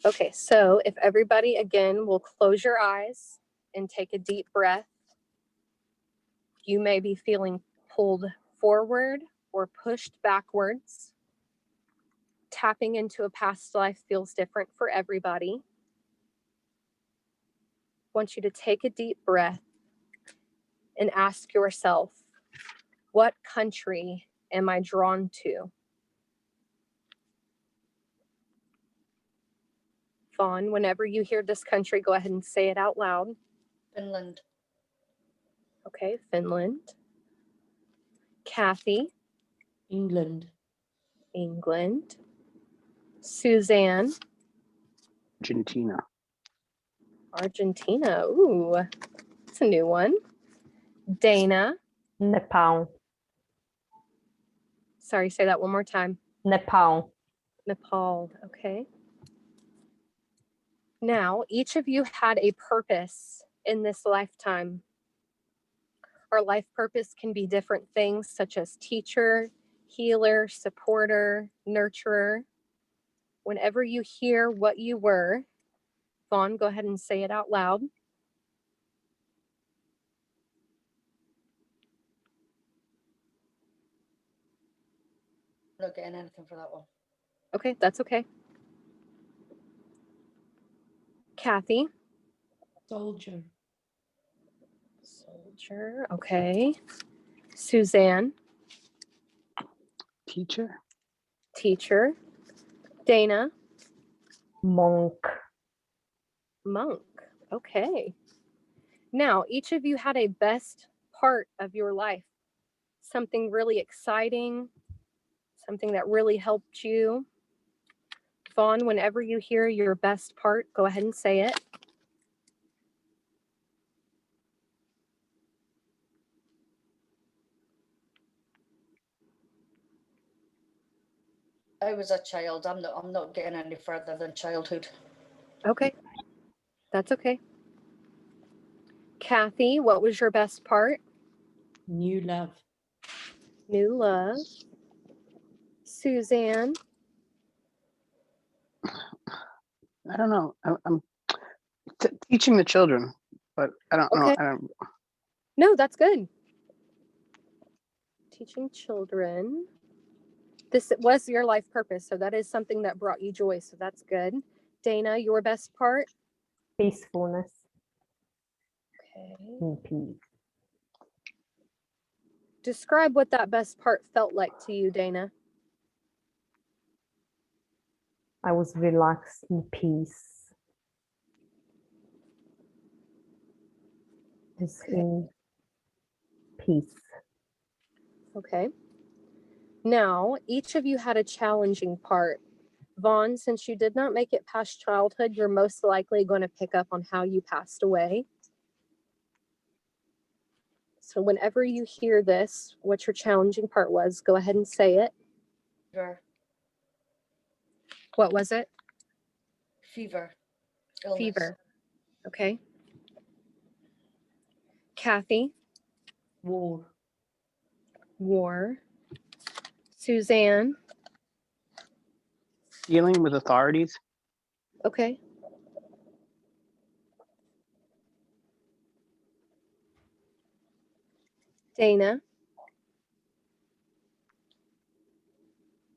Okay, so if everybody again will close your eyes and take a deep breath, you may be feeling pulled forward or pushed backwards. Tapping into a past life feels different for everybody. I want you to take a deep breath and ask yourself, what country am I drawn to? Vaughn, whenever you hear this country, go ahead and say it out loud. Finland. Okay, Finland. Kathy. England. England. Suzanne. Argentina. Argentina. Ooh, that's a new one. Dana. Nepal. Sorry, say that one more time. Nepal. Nepal. Okay. Now, each of you had a purpose in this lifetime. Our life purpose can be different things such as teacher, healer, supporter, nurturer. Whenever you hear what you were, Vaughn, go ahead and say it out loud. I'm not getting anything for that one. Okay, that's okay. Kathy. Soldier. Soldier, okay. Suzanne. Teacher. Teacher. Dana. Monk. Monk, okay. Now, each of you had a best part of your life, something really exciting, something that really helped you. Vaughn, whenever you hear your best part, go ahead and say it. I was a child. I'm not getting any further than childhood. Okay, that's okay. Kathy, what was your best part? New love. New love. Suzanne. I don't know. I'm teaching the children, but I don't know. Okay. No, that's good. Teaching children. This was your life purpose, so that is something that brought you joy, so that's good. Dana, your best part? Peacefulness. Okay. And peace. Describe what that best part felt like to you, Dana. I was relaxed in peace. Just in peace. Okay. Now, each of you had a challenging part. Vaughn, since you did not make it past childhood, you're most likely going to pick up on how you passed away. So whenever you hear this, what your challenging part was, go ahead and say it. Fever. What was it? Fever. Illness. Fever. Okay. Kathy. War. War. Suzanne. Dealing with authorities. Okay. Dana.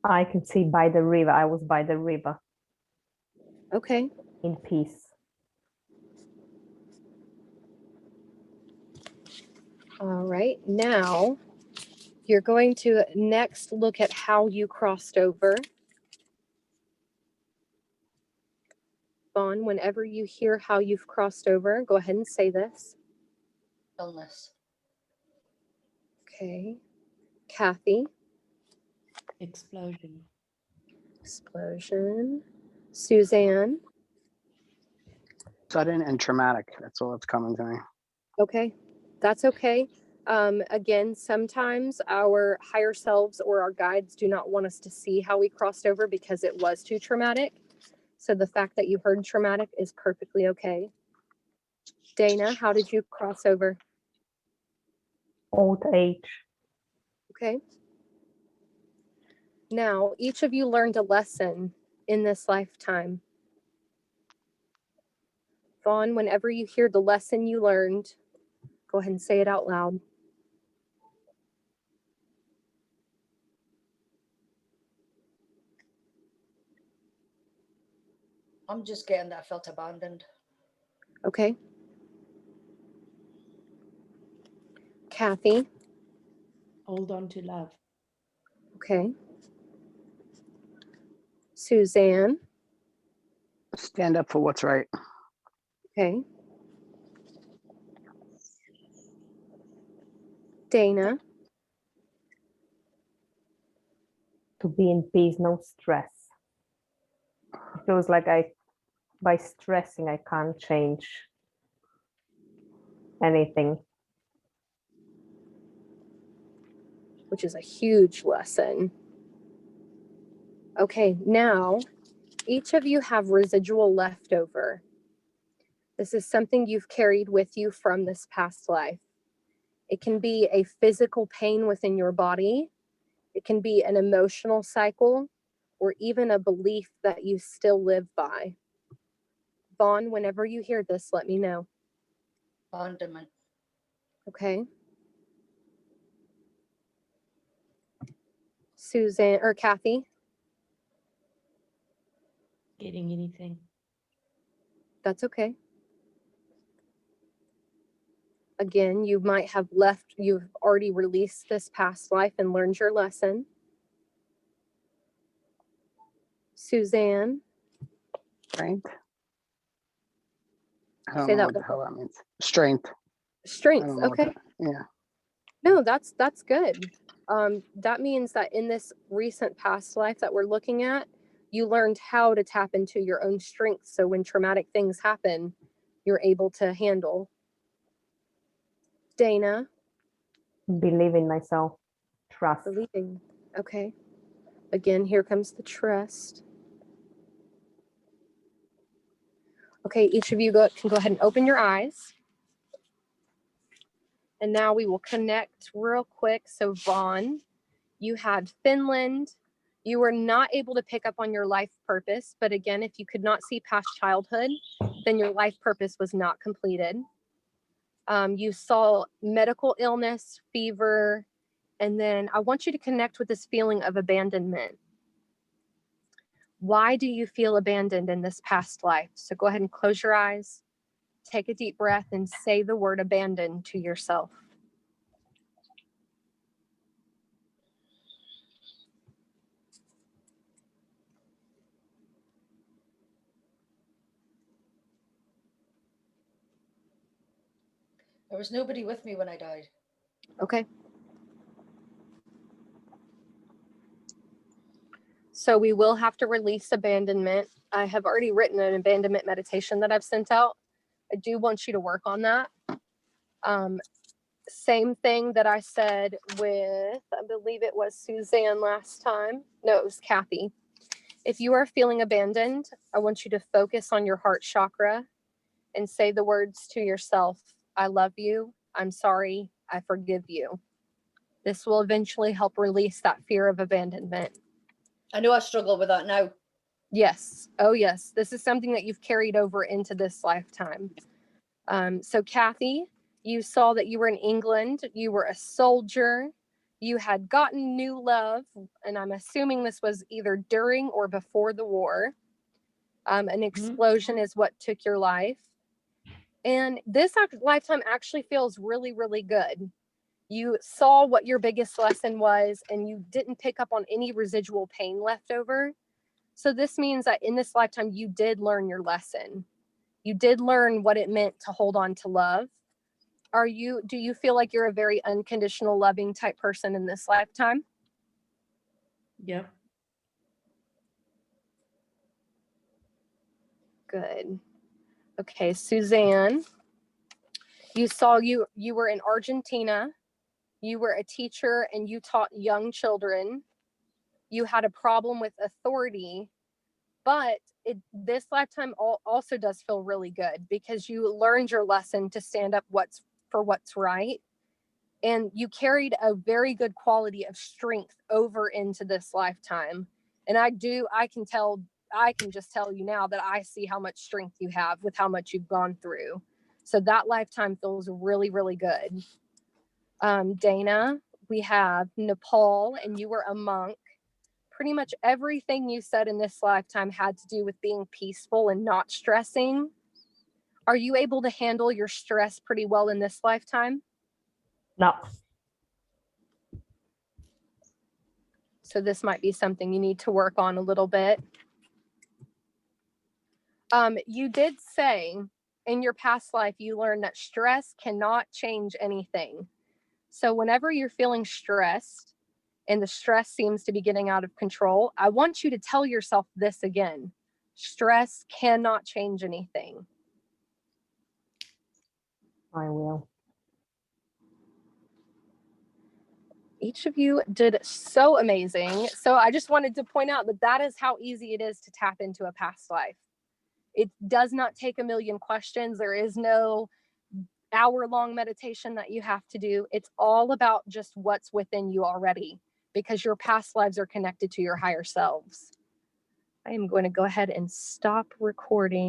I can see by the river. I was by the river. Okay. In peace. All right. Now you're going to next look at how you crossed over. Vaughn, whenever you hear how you've crossed over, go ahead and say this. Illness. Okay. Kathy. Explosion. Explosion. Suzanne. Sudden and traumatic. That's all that's coming to me. Okay. That's okay. Again, sometimes our higher selves or our guides do not want us to see how we crossed over because it was too traumatic. So the fact that you heard traumatic is perfectly okay. Dana, how did you cross over? Old age. Okay. Now, each of you learned a lesson in this lifetime. Vaughn, whenever you hear the lesson you learned, go ahead and say it out loud. I'm just getting that I felt abandoned. Okay. Kathy. Hold on to love. Okay. Suzanne. Stand up for what's right. Okay. Dana. To be in peace, no stress. It feels like by stressing, I can't change anything. Which is a huge lesson. Okay, now each of you have residual leftover. This is something you've carried with you from this past life. It can be a physical pain within your body. It can be an emotional cycle, or even a belief that you still live by. Vaughn, whenever you hear this, let me know. Abandonment. Okay. Suzanne or Kathy, Getting anything. that's okay. Again, you might have left, you've already released this past life and learned your lesson. Suzanne, Strength. I don't Say know that what the one. hell that means. Strength. I strength. don't know what Okay. Yeah. No, that's good. That means that in this recent past life that we're looking at, you learned how to tap into your own strength. So when traumatic things happen, you're able to handle. Dana, Believe in myself. Trust. believing. Okay. Again, here comes the trust. Okay, each of you can go ahead and open your eyes. And now we will connect real quick. So Vaughn, you had Finland. You were not able to pick up on your life purpose. But again, if you could not see past childhood, then your life purpose was not completed. You saw medical illness, fever, and then I want you to connect with this feeling of abandonment. Why do you feel abandoned in this past life? So go ahead and close your eyes, take a deep breath, and say the word abandoned to yourself. There was nobody with me when I died. Okay. So we will have to release abandonment. I have already written an abandonment meditation that I've sent out. I do want you to work on that. Same thing that I said with, I believe it was Suzanne last time. No, it was Kathy. If you are feeling abandoned, I want you to focus on your heart chakra and say the words to yourself, I love you, I'm sorry, I forgive you. This will eventually help release that fear of abandonment. I know I struggle with that now. Yes. Oh, yes. This is something that you've carried over into this lifetime. So Kathy, you saw that you were in England. You were a soldier. You had gotten new love. And I'm assuming this was either during or before the war. An explosion is what took your life. And this lifetime actually feels really, really good. You saw what your biggest lesson was, and you didn't pick up on any residual pain left over. So this means that in this lifetime, you did learn your lesson. You did learn what it meant to hold on to love. Do you feel like you're a very unconditional, loving type person in this lifetime? Yep. Good. Okay, Suzanne, you saw you were in Argentina. You were a teacher and you taught young children. You had a problem with authority, but this lifetime also does feel really good because you learned your lesson to stand up for what's right. And you carried a very good quality of strength over into this lifetime. And I can tell I can just tell you now that I see how much strength you have with how much you've gone through. So that lifetime feels really, really good. Dana, we have Nepal, and you were a monk. Pretty much everything you said in this lifetime had to do with being peaceful and not stressing. Are you able to handle your stress pretty well in this lifetime? No. So this might be something you need to work on a little bit. You did say in your past life, you learned that stress cannot change anything. So whenever you're feeling stressed and the stress seems to be getting out of control, I want you to tell yourself this again. Stress cannot change anything. I will. Each of you did so amazing. So I just wanted to point out that that is how easy it is to tap into a past life. It does not take a million questions. There is no hour-long meditation that you have to do. It's all about just what's within you already, because your past lives are connected to your higher selves. I am going to go ahead and stop recording.